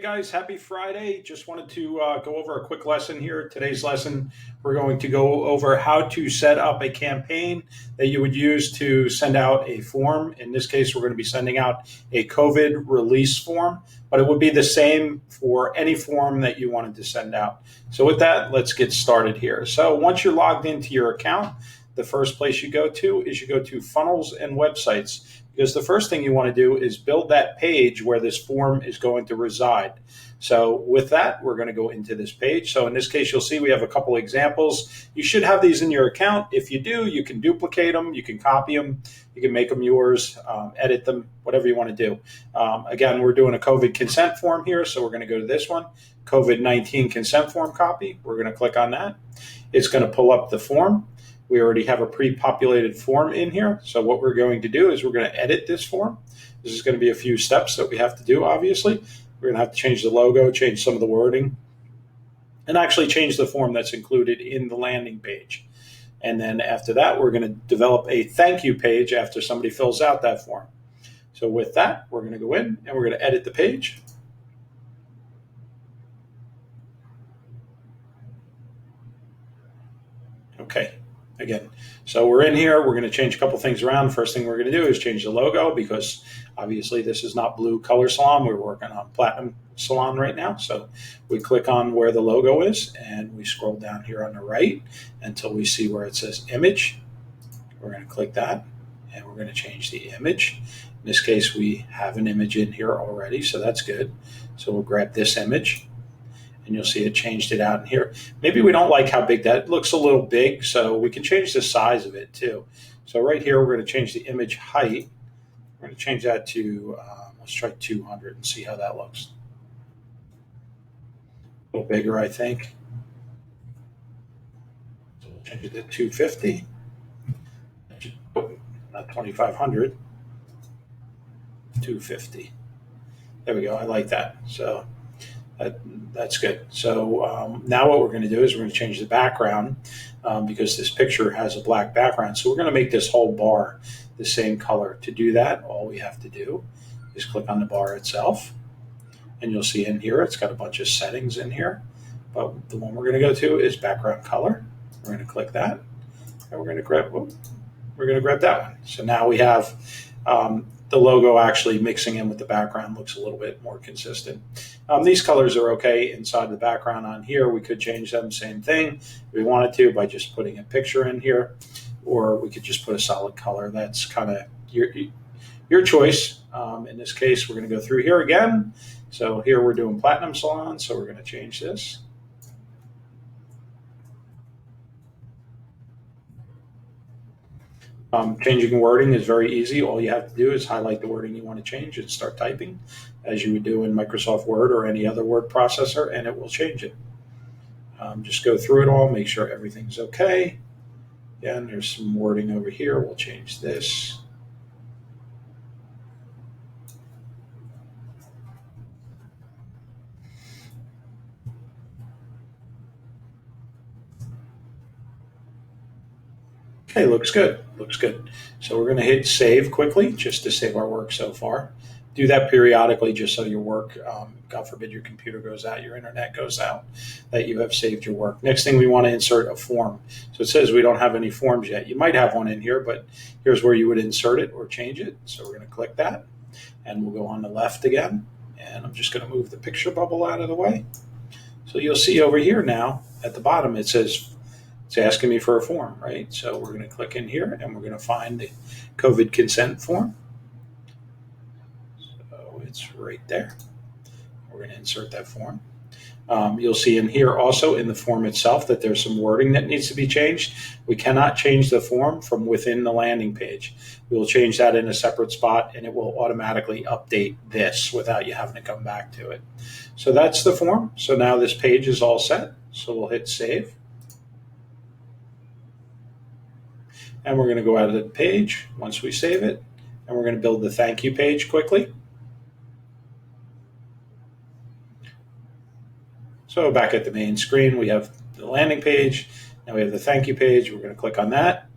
guys, happy Friday. Just wanted to go over a quick lesson here. Today's lesson, we're going to go over how to set up a campaign that you would use to send out a form. In this case, we're going to be sending out a COVID release form, but it would be the same for any form that you wanted to send out. So with that, let's get started here. So once you're logged into your account, the first place you go to is you go to funnels and websites, because the first thing you want to do is build that page where this form is going to reside. So with that, we're going to go into this page. So in this case, you'll see we have a couple examples. You should have these in your account. If you do, you can duplicate them, you can copy them, you can make them yours, edit them, whatever you want to do. Again, we're doing a COVID consent form here, so we're going to go to this one, COVID-19 consent form copy. We're going to click on that. It's going to pull up the form. We already have a pre-populated form in here. So what we're going to do is we're going to edit this form. This is going to be a few steps that we have to do, obviously. We're going to have to change the logo, change some of the wording, and actually change the form that's included in the landing page. And then after that, we're going to develop a thank you page after somebody fills out that form. So with that, we're going to go in and we're going to edit the page. Okay. Again, so we're in here, we're going to change a couple things around. First thing we're going to do is change the logo, because obviously this is not blue color salon. We're working on platinum salon right now. So we click on where the logo is and we scroll down here on the right until we see where it says image. We're going to click that and we're going to change the image. In this case, we have an image in here already, so that's good. So we'll grab this image. And you'll see it changed it out in here. Maybe we don't like how big that looks, a little big, so we can change the size of it too. So right here, we're going to change the image height. We're going to change that to, let's try 200 and see how that looks. A little bigger, I think. So we'll change it to 250. Oh, not 2500. 250. There we go. I like that. So that's good. So now what we're going to do is we're going to change the background, because this picture has a black background. So we're going to make this whole bar the same color. To do that, all we have to do is click on the bar itself. And you'll see in here, it's got a bunch of settings in here. But the one we're going to go to is background color. We're going to click that. And we're going to grab that one. So now we have the logo actually mixing in with the background, looks a little bit more consistent. These colors are okay inside the background on here. We could change them, same thing, if we wanted to, by just putting a picture in here, or we could just put a solid color. That's kind of your choice. In this case, we're going to go through here again. So here we're doing Platinum Salon, so we're going to change this. Changing wording is very easy. All you have to do is highlight the wording you want to change and start typing, as you would do in Microsoft Word or any other word processor, and it will change it. Just go through it all, make sure everything's okay. Again, there's some wording over here. We'll change this. Okay, looks good. Looks good. So we're going to hit save quickly, just to save our work so far. Do that periodically, just so your work, God forbid your computer goes out, your internet goes out, that you have saved your work. Next thing, we want to insert a form. So it says we don't have any forms yet. You might have one in here, but here's where you would insert it or change it. So we're going to click that, and we'll go on the left again. And I'm just going to move the picture bubble out of the way. So you'll see over here now at the bottom, it says it's asking me for a form, right? So we're going to click in here and we're going to find the COVID consent form. So it's right there. We're going to insert that form. You'll see in here also in the form itself that there's some wording that needs to be changed. We cannot change the form from within the landing page. We'll change that in a separate spot, and it will automatically update this without you having to come back to it. So that's the form. So now this page is all set. So we'll hit save. And we're going to go out of the page once we save it, and we're going to build the thank you page quickly. So back at the main screen, we have the landing page. Now we have the thank you page. We're going to click on that.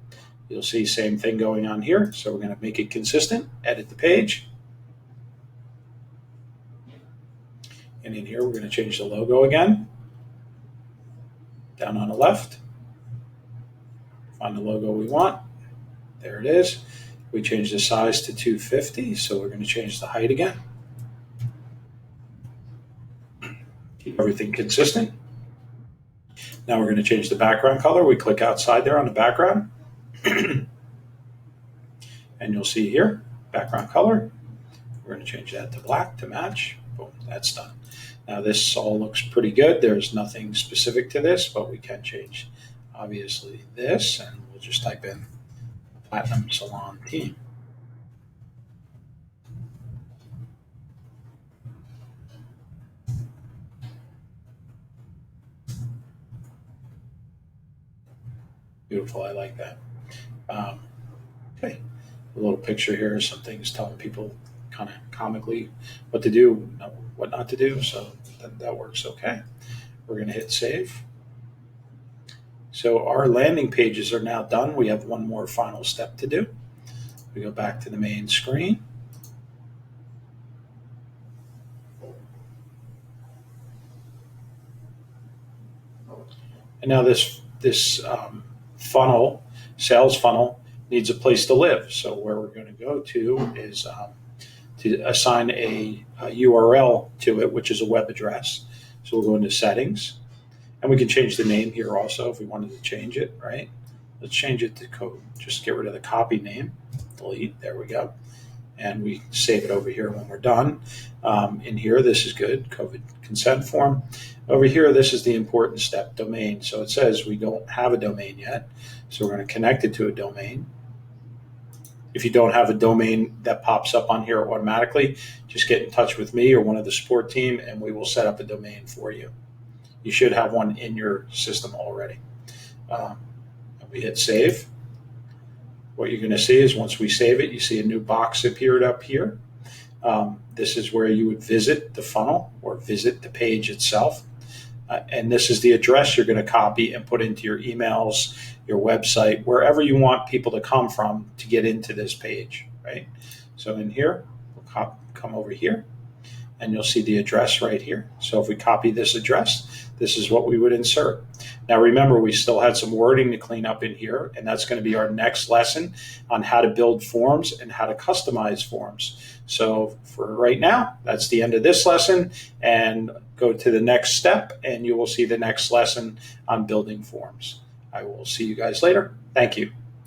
You'll see same thing going on here. So we're going to make it consistent, edit the page. And in here, we're going to change the logo again. Down on the left, find the logo we want. There it is. We change the size to 250, so we're going to change the height again. Keep everything consistent. Now we're going to change the background color. We click outside there on the background. And you'll see here, background color. We're going to change that to black to match. Boom, that's done. Now this all looks pretty good. There's nothing specific to this, but we can change, obviously, this. And we'll just type in Platinum Salon Team. Beautiful, I like that. Okay, a little picture here, some things telling people kind of comically what to do, what not to do, so that works okay. We're going to hit save. So our landing pages are now done. We have one more final step to do. We go back to the main screen. And now this funnel, sales funnel, needs a place to live. So where we're going to go to is to assign a URL to it, which is a web address. So we'll go into settings, and we can change the name here also if we wanted to change it, right? Let's change it to code. Just get rid of the copy name, delete, there we go. And we save it over here when we're done. In here, this is good, COVID consent form. Over here, this is the important step, domain. So it says we don't have a domain yet, so we're going to connect it to a domain. If you don't have a domain that pops up on here automatically, just get in touch with me or one of the support team, and we will set up a domain for you. You should have one in your system already. We hit save. What you're going to see is once we save it, you see a new box appeared up here. This is where you would visit the funnel or visit the page itself. And this is the address you're going to copy and put into your emails, your website, wherever you want people to come from to get into this page, right? So in here, we'll come over here, and you'll see the address right here. So if we copy this address, this is what we would insert. Now remember, we still had some wording to clean up in here, and that's going to be our next lesson on how to build forms and how to customize forms. So for right now, that's the end of this lesson, and go to the next step and you will see the next lesson on building forms. I will see you guys later. Thank you.